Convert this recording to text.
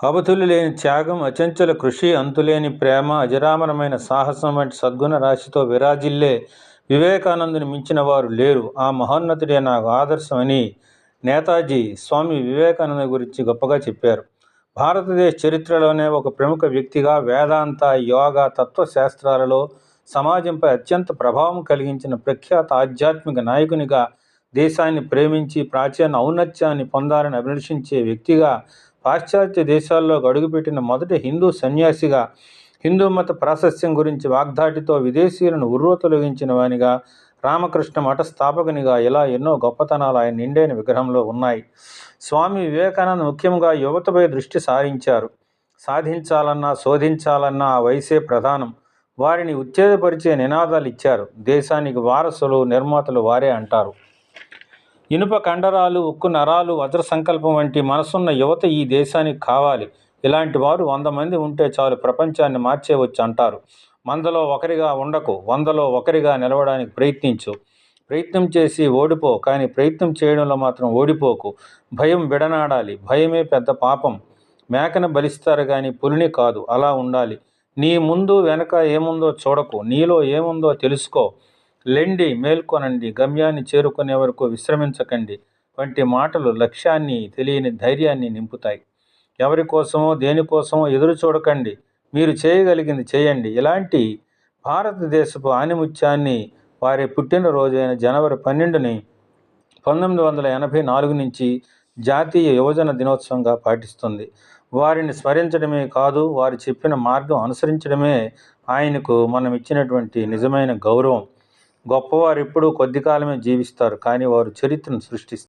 అవధులు లేని త్యాగం, అచంచల కృషి, అంతులేని ప్రేమ, అజరామరమైన సాహసం వంటి సద్గుణ రాశితో విరాజిల్లే వివేకానందుని మించిన వారు లేరు. ఆ మహోన్నతుడే నాకు ఆదర్శం అని నేతాజీ స్వామి వివేకానంద గురించి గొప్పగా చెప్పారు. భారతదేశ చరిత్రలోనే ఒక ప్రముఖ వ్యక్తిగా వేదాంత, యోగా, తత్వశాస్త్రాలలో సమాజంపై అత్యంత ప్రభావం కలిగించిన ప్రఖ్యాత ఆధ్యాత్మిక నాయకునిగా, దేశాన్ని ప్రేమించి ప్రాచీన ఔన్నత్యాన్ని పొందాలని అభిలషించే వ్యక్తిగా, పాశ్చాత్య దేశాల్లో అడుగుపెట్టిన మొదటి హిందూ సన్యాసిగా, హిందూ మత ప్రాశస్త్యం గురించి వాగ్దాటితో విదేశీయులను ఉర్రూతలొగించిన వానిగా, రామకృష్ణ మఠ స్థాపకునిగా, ఇలా ఎన్నో గొప్పతనాలు ఆయన నిండైన విగ్రహంలో ఉన్నాయి. స్వామి వివేకానంద ముఖ్యంగా యువతపై దృష్టి సారించారు. సాధించాలన్నా, శోధించాలన్నా ఆ వయసే ప్రధానం. వారిని ఉత్తేజపరిచే నినాదాలు ఇచ్చారు. దేశానికి వారసులు, నిర్మాతలు వారే అంటారు. ఇనుప కండరాలు, ఉక్కు నరాలు, వజ్ర సంకల్పం వంటి మనసున్న యువత ఈ దేశానికి కావాలి. ఇలాంటి వారు 100 మంది ఉంటే చాలు, ప్రపంచాన్ని మార్చేయవచ్చు అంటారు. మందలో ఒకరిగా ఉండకు, 100లో ఒకరిగా నిలవడానికి ప్రయత్నించు. ప్రయత్నం చేసి ఓడిపో, కానీ ప్రయత్నం చేయడంలో మాత్రం ఓడిపోకు. భయం విడనాడాలి. భయమే పెద్ద పాపం. మేకను బలిస్తారు కానీ పులిని కాదు. అలా ఉండాలి. నీ ముందు వెనక ఏముందో చూడకు, నీలో ఏముందో తెలుసుకో. లెండి, మేల్కొనండి, గమ్యాన్ని చేరుకునే వరకు విశ్రమించకండి వంటి మాటలు లక్ష్యాన్ని తెలియని ధైర్యాన్ని నింపుతాయి. ఎవరి కోసమో దేనికోసమో ఎదురు చూడకండి, మీరు చేయగలిగింది చేయండి. ఇలాంటి భారతదేశపు ఆణిముత్యాన్ని వారి పుట్టినరోజైన జనవరి 12ని 1984 నుంచి జాతీయ యువజన దినోత్సవంగా పాటిస్తుంది. వారిని స్మరించడమే కాదు, వారు చెప్పిన మార్గం అనుసరించడమే ఆయనకు మనం ఇచ్చినటువంటి నిజమైన గౌరవం. గొప్పవారు ఎప్పుడూ కొద్ది కాలమే జీవిస్తారు, కానీ వారు చరిత్రను సృష్టిస్తారు.